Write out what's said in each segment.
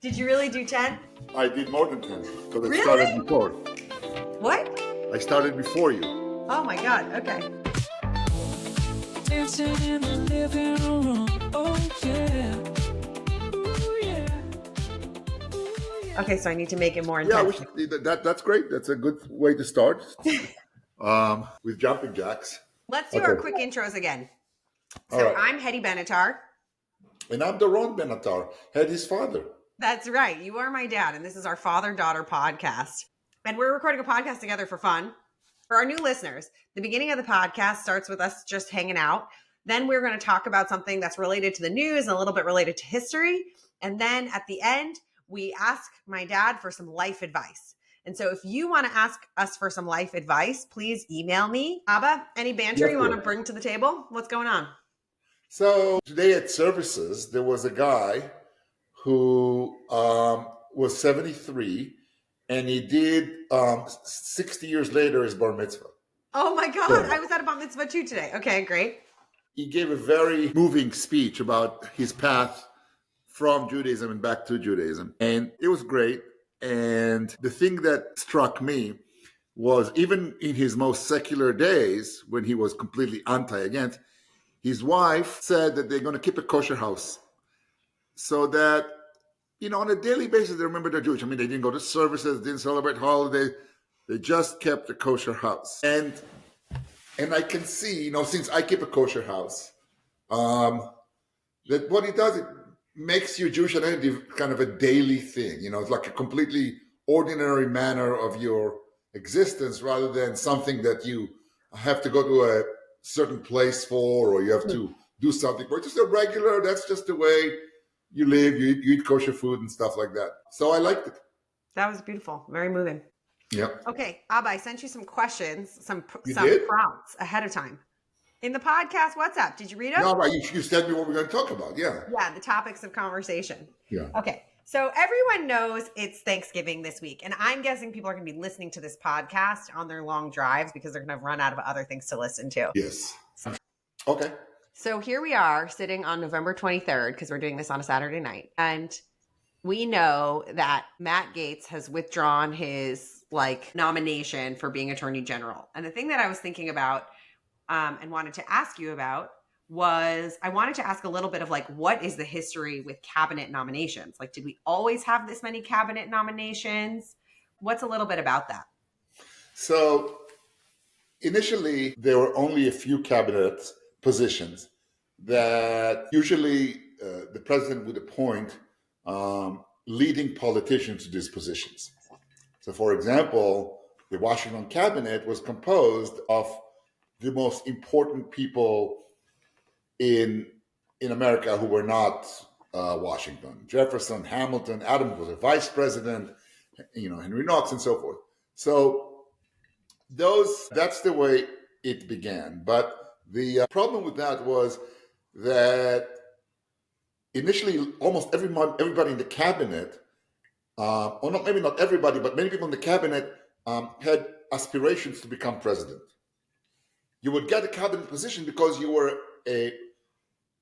Did you really do 10? I did more than 10 because Really? I started before. What? I started before you. Oh my God. Okay. Dancing in the living room. Oh yeah. Ooh, yeah. Okay, so I need to make it more Yeah, intense. that's great. That's a good way to start. With jumping jacks. Let's do our quick intros again. So All right. I'm Heddy Ben-Atar. And I'm Doron Ben-Atar, Heddy's father. That's right. You are my dad, and this is our father-daughter podcast. And we're recording a podcast together for fun. For our new listeners, the beginning of the podcast starts with us just hanging out. Then we're going to talk about something that's related to the news and a little bit related to history. And then at the end, we ask my dad for some life advice. And so if you want to ask us for some life advice, please email me. Abba, any banter you want to bring to the table? What's going on? So today at services, there was a guy who was 73, and he did 60 years later his bar mitzvah. Oh my God, I was at a bar mitzvah too today. Okay, great. He gave a very moving speech about his path from Judaism and back to Judaism. And it was great. And the thing that struck me was even in his most secular days, when he was completely anti-against, his wife said that they're going to keep a kosher house. So that, on a daily basis, they remember they're Jewish. I mean, they didn't go to services, didn't celebrate holidays. They just kept a kosher house. And I can see, since I keep a kosher house, that what it does, it makes your Jewish identity kind of a daily thing. It's like a completely ordinary manner of your existence rather than something that you have to go to a certain place for, or you have to do something for. It's just a regular, that's just the way you live, you eat kosher food and stuff like that. So I liked it. That was beautiful. Very moving. Yep. Okay, Abba, I sent you some questions, some did? prompts ahead of time. In the podcast WhatsApp, did you read them? No, but you said me what we're going to talk about, yeah. Yeah, the topics of conversation. Yeah. Okay, so everyone knows it's Thanksgiving this week, and I'm guessing people are going to be listening to this podcast on their long drives because they're going to run out of other things to listen to. Yes. Okay. So here we are sitting on November 23rd, because we're doing this on a Saturday night. And we know that Matt Gaetz has withdrawn his nomination for being Attorney General. And the thing that I was thinking about and wanted to ask you about was I wanted to ask a little bit of what is the history with cabinet nominations? Did we always have this many cabinet nominations? What's a little bit about that? So initially, there were only a few cabinet positions that usually the president would appoint leading politicians to these positions. So, for example, the Washington cabinet was composed of the most important people in America who were not Washington. Jefferson, Hamilton, Adams was a vice president, Henry Knox, and so forth. So that's the way it began. But the problem with that was that initially almost everybody in the cabinet, maybe not everybody, but many people in the cabinet had aspirations to become president. You would get a cabinet position because you were a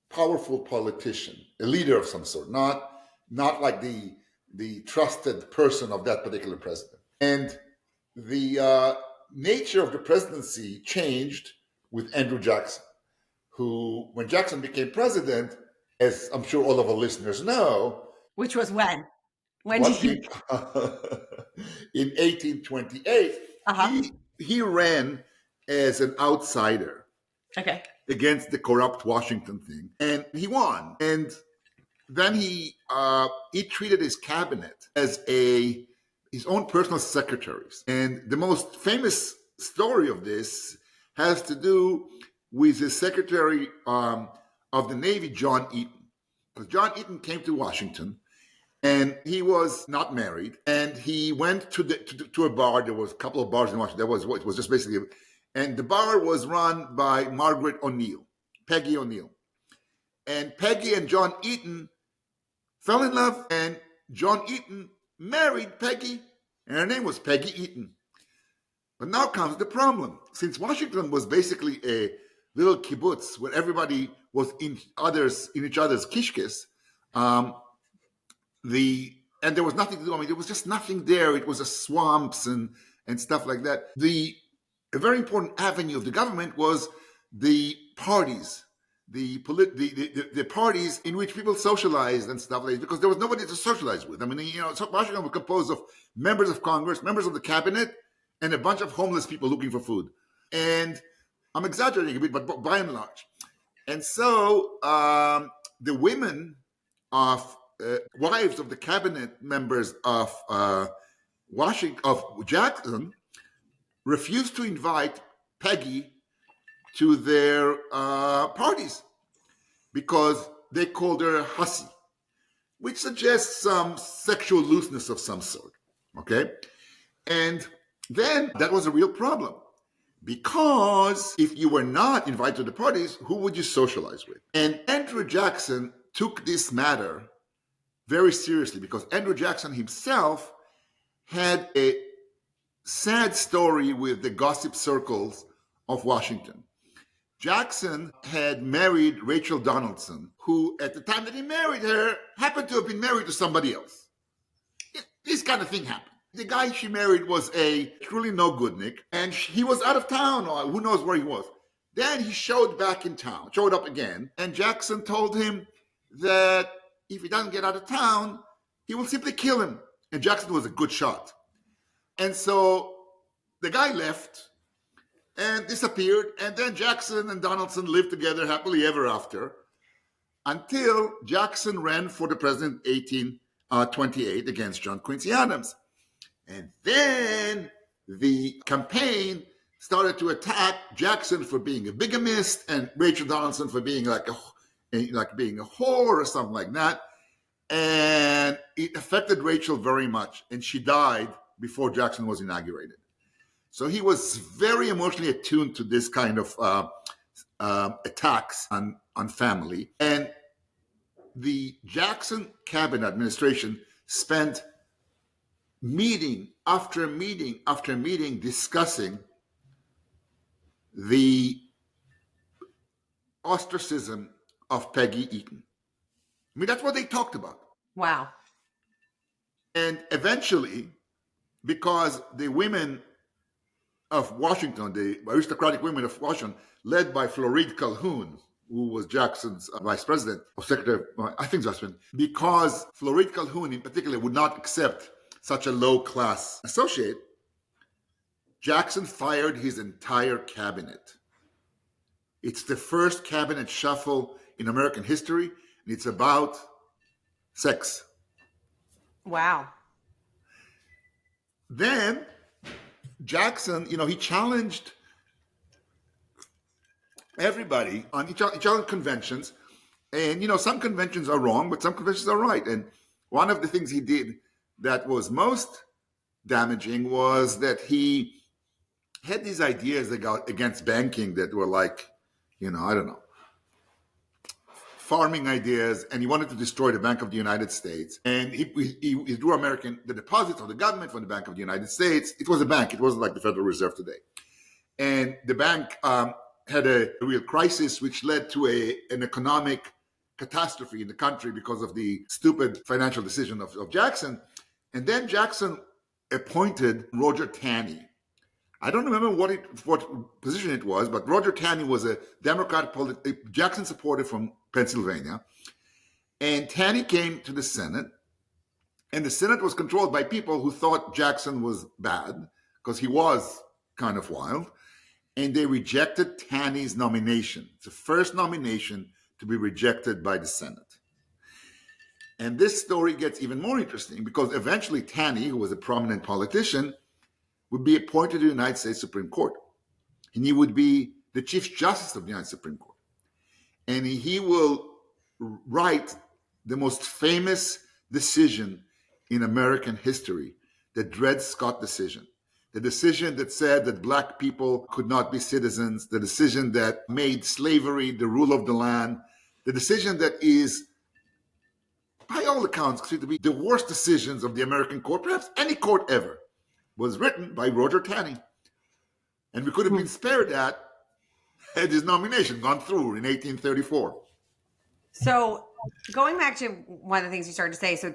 powerful politician, a leader of some sort, not like the trusted person of that particular president. And the nature of the presidency changed with Andrew Jackson, who, when Jackson became president, as I'm sure all of our listeners know. Which was when? When did he? In 1828, he ran as an outsider against the corrupt Washington thing, and he won. And then he treated his cabinet as his own personal secretaries. And the most famous story of this has to do with his Secretary of the Navy, John Eaton. Because John Eaton came to Washington, and he was not married, and he went to a bar. There was a couple of bars in Washington. It was just basically, and the bar was run by Margaret O'Neill, Peggy O'Neill. And Peggy and John Eaton fell in love, and John Eaton married Peggy, and her name was Peggy Eaton. But now comes the problem. Since Washington was basically a little kibbutz where everybody was in each other's kishkes, the and there was nothing to do. I mean, there was just nothing there. It was a swamps and stuff like that. A very important avenue of the government was the parties, the parties in which people socialized and stuff like that, because there was nobody to socialize with. I mean, so Washington was composed of members of Congress, members of the cabinet, and a bunch of homeless people looking for food. And I'm exaggerating a bit, but by and large. And so the women of wives of the cabinet members of Jackson refused to invite Peggy to their parties because they called her hussy, which suggests some sexual looseness of some sort. Okay? And then that was a real problem, because if you were not invited to the parties, who would you socialize with? And Andrew Jackson took this matter very seriously, because Andrew Jackson himself had a sad story with the gossip circles of Washington. Jackson had married Rachel Donaldson, who at the time that he married her happened to have been married to somebody else. This kind of thing happened. The guy she married was a truly no-goodnik, and he was out of town, or who knows where he was. Then he showed up again, and Jackson told him that if he doesn't get out of town, he will simply kill him. And Jackson was a good shot. And so the guy left and disappeared, and then Jackson and Donaldson lived together happily ever after, until Jackson ran for the president in 1828 against John Quincy Adams. And then the campaign started to attack Jackson for being a bigamist and Rachel Donaldson for being like being a whore or something like that. And it affected Rachel very much, and she died before Jackson was inaugurated. So he was very emotionally attuned to this kind of attacks on family. And the Jackson cabinet administration spent meeting after meeting after meeting discussing the ostracism of Peggy Eaton. I mean, that's what they talked about. Wow. And eventually, because the women of Washington, the aristocratic women of Washington, led by Floride Calhoun, who was Jackson's vice president, or secretary, I think vice president, because Floride Calhoun in particular would not accept such a low-class associate, Jackson fired his entire cabinet. It's the first cabinet shuffle in American history, and it's about sex. Wow. Then Jackson, he challenged everybody on he challenged conventions, and some conventions are wrong, but some conventions are right. And one of the things he did that was most damaging was that he had these ideas against banking that were like, I don't know, farming ideas, and he wanted to destroy the Bank of the United States. And he drew the deposits of the government from the Bank of the United States. It was a bank. It wasn't like the Federal Reserve today. And the bank had a real crisis, which led to an economic catastrophe in the country because of the stupid financial decision of Jackson. And then Jackson appointed Roger Taney. I don't remember what position it was, but Roger Taney was a Democrat Jackson supporter from Pennsylvania. And Taney came to the Senate, and the Senate was controlled by people who thought Jackson was bad because he was kind of wild. And they rejected Taney's nomination. It's the first nomination to be rejected by the Senate. And this story gets even more interesting because eventually Taney, who was a prominent politician, would be appointed to the United States Supreme Court. And he would be the Chief Justice of the United Supreme Court. And he will write the most famous decision in American history, the Dred Scott decision. The decision that said that black people could not be citizens, the decision that made slavery the rule of the land, the decision that is, by all accounts, considered to be the worst decisions of the American court, perhaps any court ever, was written by Roger Taney. And we could have been spared that had his nomination gone through in 1834. So going back to one of the things you started to say, so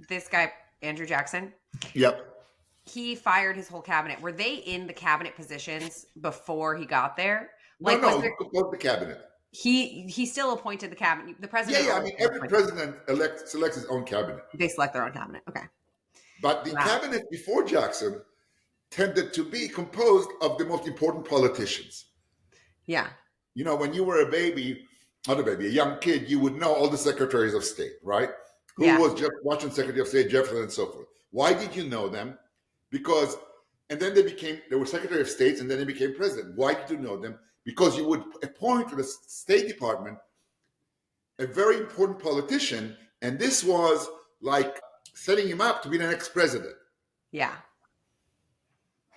this guy, Andrew Jackson, Yep. he fired his whole cabinet. Were they in the cabinet positions before he got there? No, Like, no, both the cabinet. he still appointed the cabinet. The president. Yeah. I mean, every president selects his own cabinet. They select their own cabinet. Okay. But the Wow. cabinet before Jackson tended to be composed of the most important politicians. Yeah. You know, when you were a young kid, you would know all the secretaries of state, right? Who Yeah. was Washington Secretary of State, Jefferson, and so forth. Why did you know them? Because, and then they were Secretary of States, and then they became president. Why did you know them? Because you would appoint to the State Department a very important politician, and this was like setting him up to be the next president. Yeah.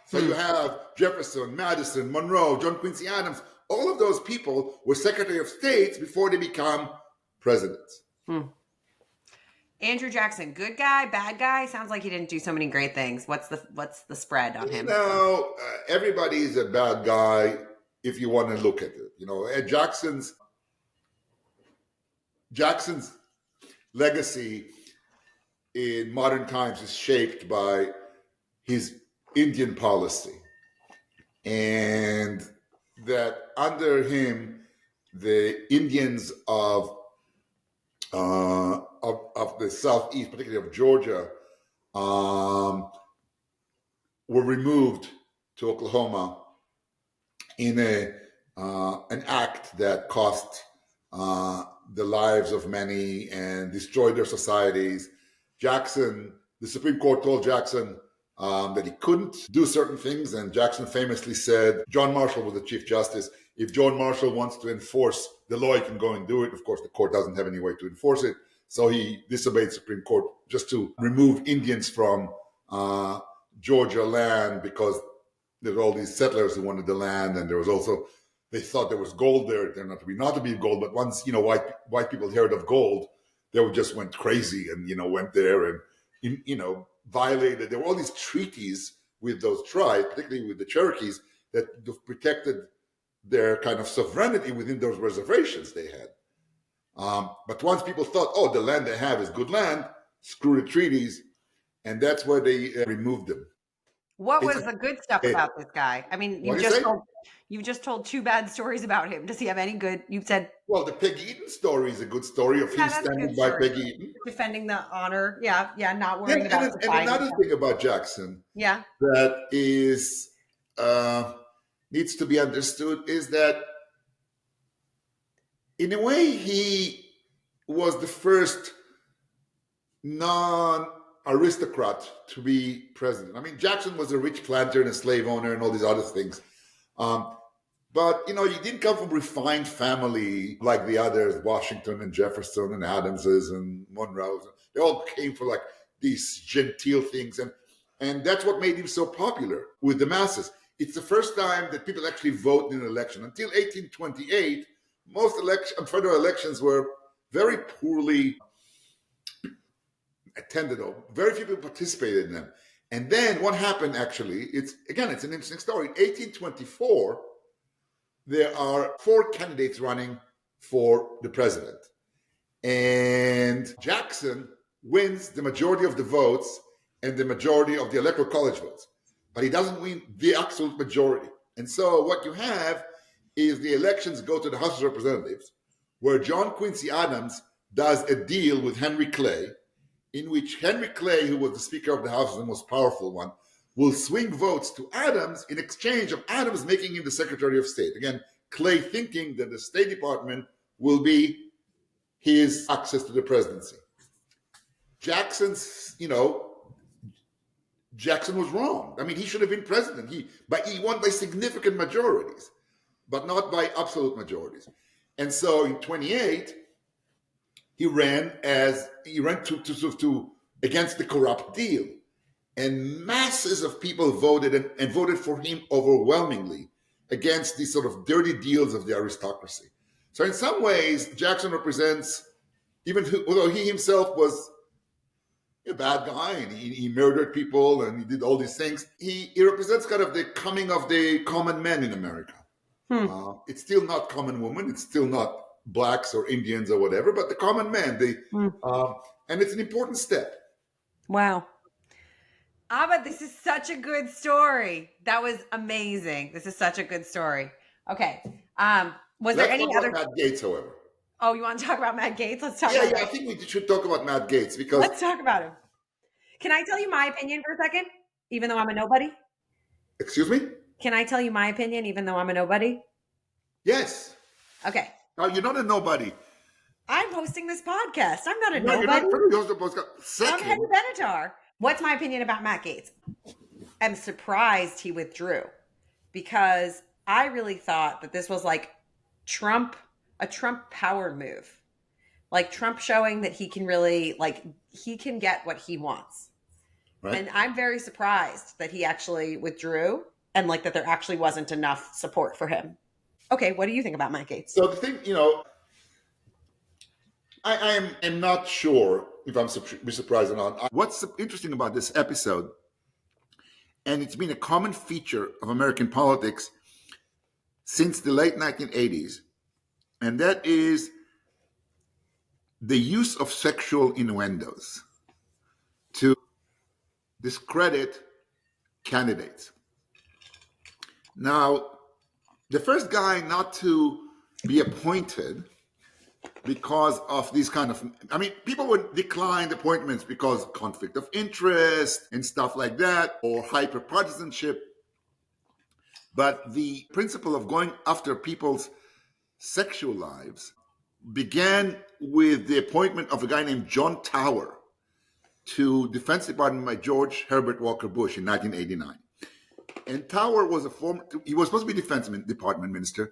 So you have Jefferson, Madison, Monroe, John Quincy Adams. All of those people were Secretary of States before they become presidents. Andrew Jackson, good guy, bad guy? Sounds like he didn't do so many great things. What's the spread on him? You know, everybody is a bad guy if you want to look at it. You know, Jackson's legacy in modern times is shaped by his Indian policy, and that under him, the Indians of the Southeast, particularly of Georgia, were removed to Oklahoma in an act that cost the lives of many and destroyed their societies. Jackson, the Supreme Court told Jackson that he couldn't do certain things, and Jackson famously said, John Marshall was the Chief Justice, if John Marshall wants to enforce the law, he can go and do it. Of course, the court doesn't have any way to enforce it, so he disobeyed the Supreme Court just to remove Indians from Georgia land, because there were all these settlers who wanted the land, and there was also, they thought there was gold there. There not to be gold, but once, you know, white people heard of gold, they just went crazy and, you know, went there and, you know, violated. There were all these treaties with those tribes, particularly with the Cherokees, that protected their kind of sovereignty within those reservations they had. But once people thought, oh, the land they have is good land, screw the treaties, and that's where they removed them. What was the good stuff about this guy? I mean, you just told two bad stories about him. Does he have any good? You said, well, the Peggy Eaton story is a good story of him standing by Peggy Eaton, defending the honor. Yeah, not worrying about. And another thing about Jackson, that is needs to be understood is that, in a way, he was the first non-aristocrat to be president. I mean, Jackson was a rich planter and a slave owner and all these other things. But, you know, he didn't come from a refined family like the others, Washington and Jefferson and Adamses and Monroe. They all came for like these genteel things. And that's what made him so popular with the masses. It's the first time that people actually vote in an election. Until 1828, most federal elections were very poorly attended. Very few people participated in them. And then what happened, actually, it's an interesting story. In 1824, there are 4 candidates running for the president. And Jackson wins the majority of the votes and the majority of the electoral college votes. But he doesn't win the absolute majority. And so what you have is the elections go to the House of Representatives, where John Quincy Adams does a deal with Henry Clay, in which Henry Clay, who was the Speaker of the House, the most powerful one, will swing votes to Adams in exchange of Adams making him the Secretary of State. Again, Clay thinking that the State Department will be his access to the presidency. Jackson was wrong. I mean, he should have been president. He won by significant majorities, but not by absolute majorities. And so in 28, he ran to against the corrupt deal, and masses of people voted and voted for him overwhelmingly against these sort of dirty deals of the aristocracy. So in some ways, Jackson represents, although he himself was a bad guy and he murdered people and he did all these things, he represents kind of the coming of the common man in America. It's still not common woman. It's still not blacks or Indians or whatever, but the common man. And it's an important step. Wow. Abba, this is such a good story. That was amazing. This is such a good story. Okay. Was there any other? Matt Gaetz, however. Oh, you want to talk about Matt Gaetz? Let's talk. Yeah, about I think we should talk about Matt Gaetz because let's talk about him. Can I tell you my opinion for a second, even though I'm a nobody? Excuse me? Can I tell you my opinion, even though I'm a nobody? Yes. Okay. Now, you're not a nobody. I'm hosting this podcast. I'm not a No, nobody. you're not the podcast. I'm Second, Heddy Ben-Atar. What's my opinion about Matt Gaetz? I'm surprised he withdrew because I really thought that this was like a Trump power move. Like Trump showing that he can really, like, he can get what he wants. right? And I'm very surprised that he actually withdrew and like that there actually wasn't enough support for him. Okay, what do you think about Matt Gaetz? So the thing, I am not sure if I'm be surprised or not. What's interesting about this episode, and it's been a common feature of American politics since the late 1980s, and that is the use of sexual innuendos to discredit candidates. Now, the first guy not to be appointed because of these kind of, people would decline appointments because of conflict of interest and stuff like that, or hyper-partisanship. But the principle of going after people's sexual lives began with the appointment of a guy named John Tower to Defense Department by George Herbert Walker Bush in 1989. And Tower was he was supposed to be Defense Department minister,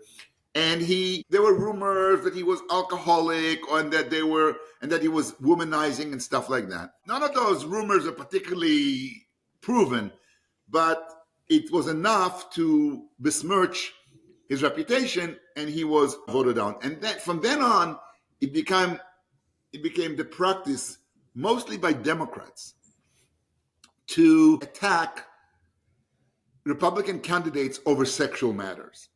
and there were rumors that he was alcoholic and that he was womanizing and stuff like that. None of those rumors are particularly proven, but it was enough to besmirch his reputation, and he was voted down. And then from then on, it became the practice, mostly by Democrats, to attack Republican candidates over sexual matters.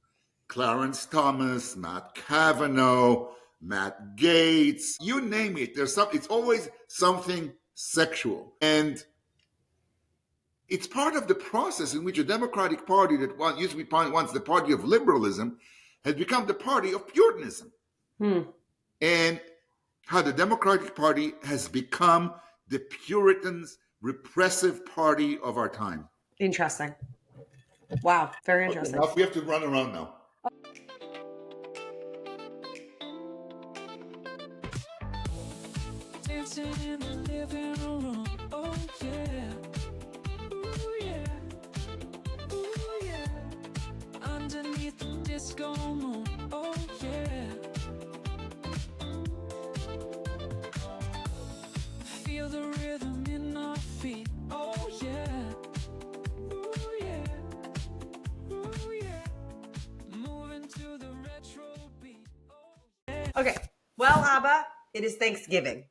Clarence Thomas, Matt Kavanaugh, Matt Gaetz, you name it. It's always something sexual. And it's part of the process in which a Democratic Party that used to be once the party of liberalism has become the party of Puritanism. And how the Democratic Party has become the Puritans' repressive party of our time. Interesting. Wow, very interesting. Okay, we have to run around now. Dancing in the living room, oh yeah. Ooh yeah, ooh yeah. Underneath the disco moon, oh yeah. Feel the rhythm in our feet, oh yeah. Ooh yeah, ooh yeah. Moving to the retro beat, oh yeah. Okay, well, Abba, it is Thanksgiving.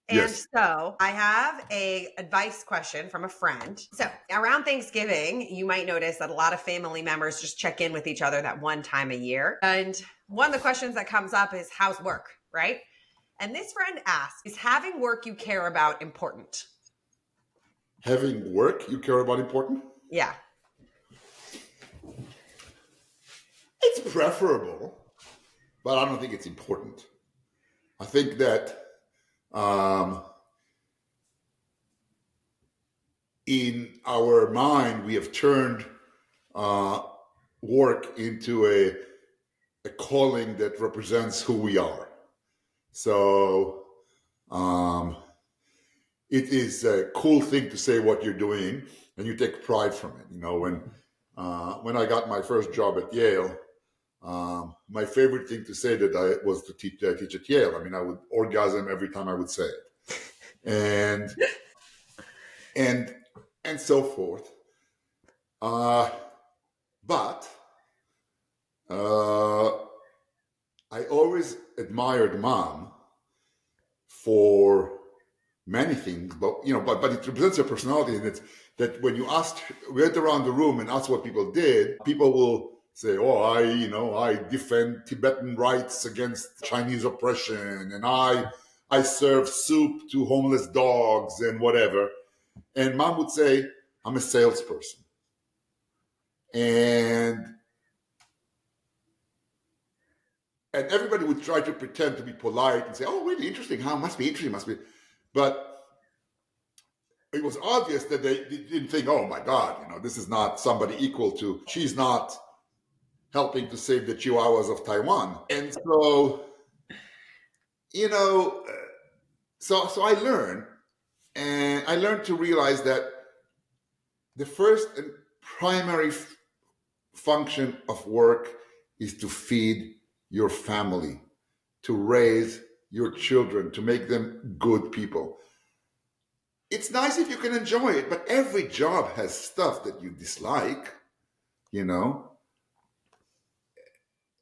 And Yes. so I have a advice question from a friend. So around Thanksgiving, you might notice that a lot of family members just check in with each other that one time a year. And one of the questions that comes up is, how's work, right? And this friend asks, is having work you care about important? Having work you care about important? Yeah. It's preferable, but I don't think it's important. I think that in our mind, we have turned work into a calling that represents who we are. So it is a cool thing to say what you're doing, and you take pride from it. When I got my first job at Yale, my favorite thing to say was to teach at Yale. I would orgasm every time I would say it, and so forth. But I always admired Mom for many things, but it represents her personality, and it's that when you went around the room and asked what people did, people will say, oh, I defend Tibetan rights against Chinese oppression, and I serve soup to homeless dogs and whatever. And mom would say, I'm a salesperson. And everybody would try to pretend to be polite and say, oh, really interesting. How must be interesting, must be. But it was obvious that they didn't think, oh my God, this is not somebody equal to, she's not helping to save the Chihuahuas of Taiwan. And so, so I learned, and I learned to realize that the first and primary function of work is to feed your family, to raise your children, to make them good people. It's nice if you can enjoy it, but every job has stuff that you dislike,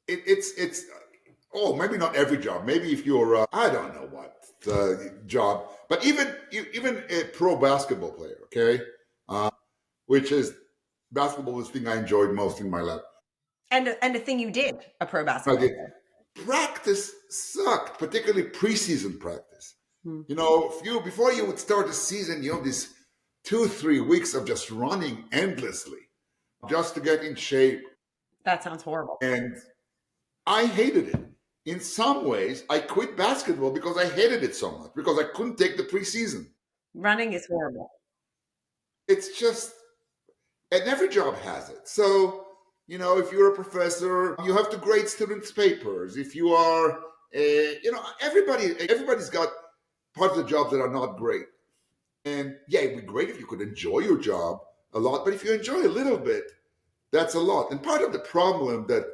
It's maybe not every job. Maybe if you're, I don't know what job, but even a pro basketball player, okay, which is basketball was the thing I enjoyed most in my life. And the thing you did, a pro I basketball did. player. Practice sucked, particularly preseason practice. Before you would start the season, you have these 2-3 weeks of just running endlessly, just to get in shape. That sounds horrible. And I hated it. In some ways, I quit basketball because I hated it so much, because I couldn't take the preseason. Running is horrible. It's just, and every job has it. So, if you're a professor, you have to grade students' papers. If you are, everybody's got parts of the job that are not great. And yeah, it'd be great if you could enjoy your job a lot, but if you enjoy a little bit, that's a lot. And part of the problem that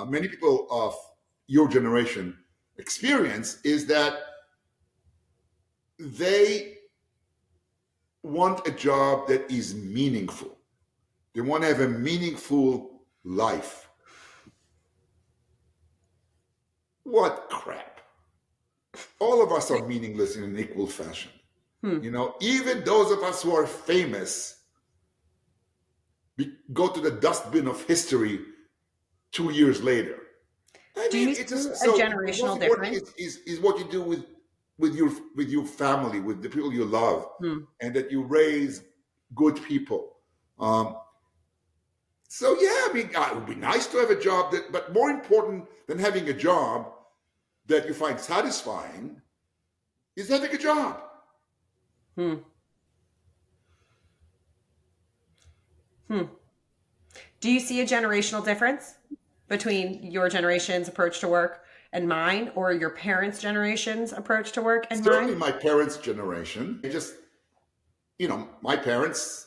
many people of your generation experience is that they want a job that is meaningful. They want to have a meaningful life. What crap. All of us are meaningless in an equal fashion. Even those of us who are famous go to the dustbin of history 2 years later. Do you see a generational difference? Is what you do with your family, with the people you love, and that you raise good people. So yeah, it would be nice to have a job but more important than having a job that you find satisfying is having a job. Do you see a generational difference between your generation's approach to work and mine, or your parents' generation's approach to work and Certainly mine? my parents' generation. My parents,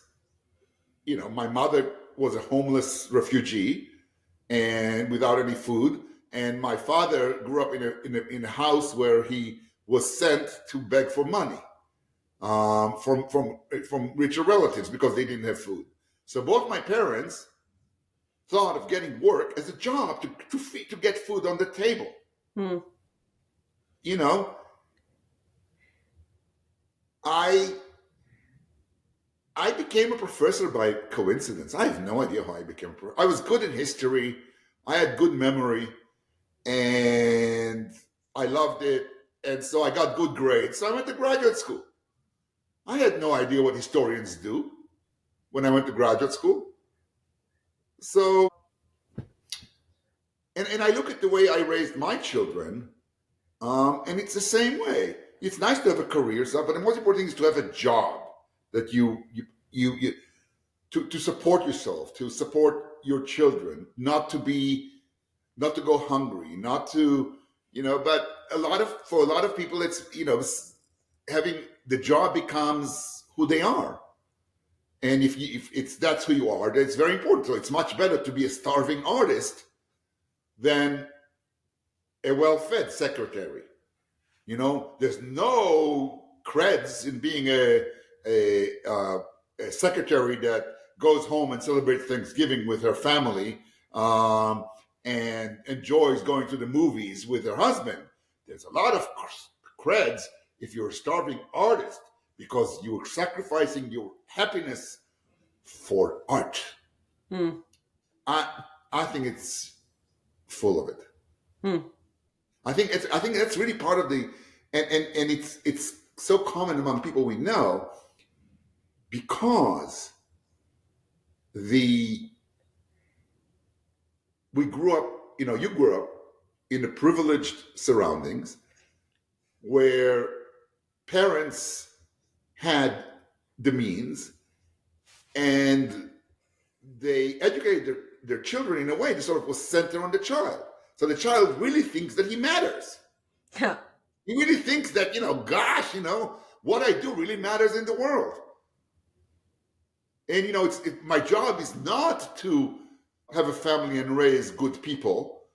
my mother was a homeless refugee and without any food. And my father grew up in a house where he was sent to beg for money from richer relatives because they didn't have food. So both my parents thought of getting work as a job to get food on the table. I became a professor by coincidence. I have no idea how I became a professor. I was good in history. I had good memory, and I loved it. And so I got good grades. So I went to graduate school. I had no idea what historians do when I went to graduate school. So, and I look at the way I raised my children, and it's the same way. It's nice to have a career, but the most important thing is to have a job that you to support yourself, to support your children, not to go hungry, not to, but for a lot of people, it's, having the job becomes who they are. And if that's who you are, that's very important. So it's much better to be a starving artist than a well-fed secretary. There's no creds in being a secretary that goes home and celebrates Thanksgiving with her family and enjoys going to the movies with her husband. There's a lot of creds if you're a starving artist because you're sacrificing your happiness for art. I think it's full of it. Hmm. I think that's really part of the and it's so common among people we know because we grew up, you grew up in the privileged surroundings where parents had the means and they educated their children in a way that sort of was centered on the child. So the child really thinks that he matters. He really thinks that, gosh, what I do really matters in the world. And, my job is not to have a family and raise good people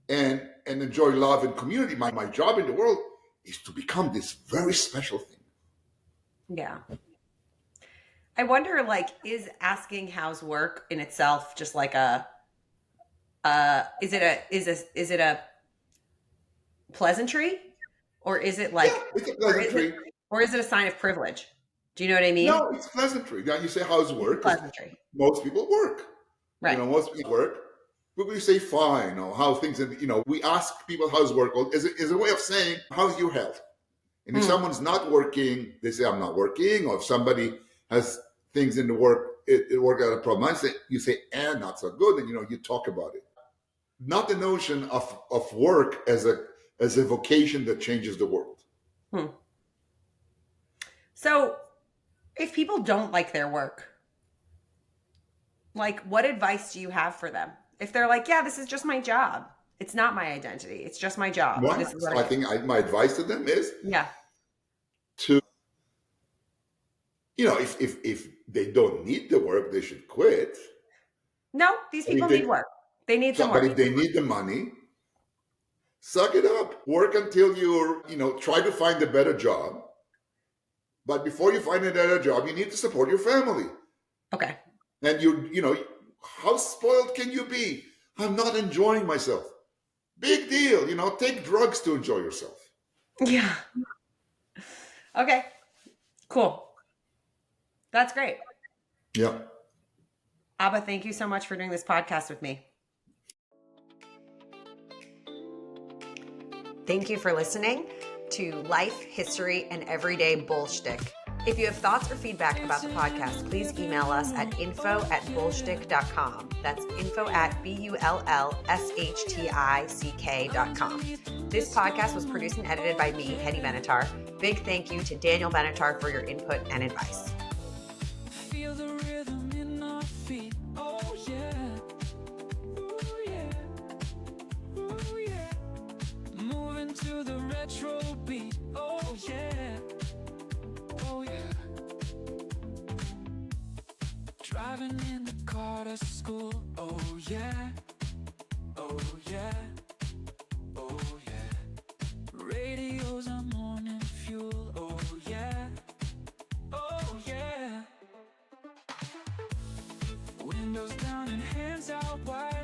and enjoy love and community. My job in the world is to become this very special thing. Yeah. I wonder, is asking how's work in itself just like is it a pleasantry, or is it like, it's a pleasantry, or is it a sign of privilege? Do you know what I mean? No, it's pleasantry. Now you say how's work? Pleasantry. Most people work, right? Most people work. But we say fine, or how things, we ask people how's work. Well, is a way of saying how's your health. And if someone's not working, they say I'm not working. Or if somebody has things in the work, it work out a problem. You say, not so good, and you talk about it. Not the notion of work as a vocation that changes the world. So, if people don't like their work, what advice do you have for them? If they're like, yeah, this is just my job. It's not my identity. It's just my job. Well, this is what I think my advice to them is to, if they don't need the work, they should quit. No, these people need work. They need some work. But if they need the money, suck it up. Work until you're, try to find a better job. But before you find a better job, you need to support your family. Okay. And how spoiled can you be? I'm not enjoying myself. Big deal. Take drugs to enjoy yourself. Yeah. Okay. Cool. That's great. Yeah. Abba, thank you so much for doing this podcast with me. Thank you for listening to Life, History, and Everyday Bullshtick. If you have thoughts or feedback about the podcast, please email us at info@bullshtick.com. That's info@bullshtick.com. This podcast was produced and edited by me, Heddy Ben-Atar. Big thank you to Daniel Ben-Atar for your input and advice. Feel the rhythm in our feet. Oh yeah. Ooh yeah. Ooh yeah. Moving to the retro beat. Oh yeah. Oh yeah. Driving in the car to school. Oh yeah. Oh yeah. Oh yeah. Radio's our morning fuel. Oh yeah. Oh yeah. Windows down and hands out wide.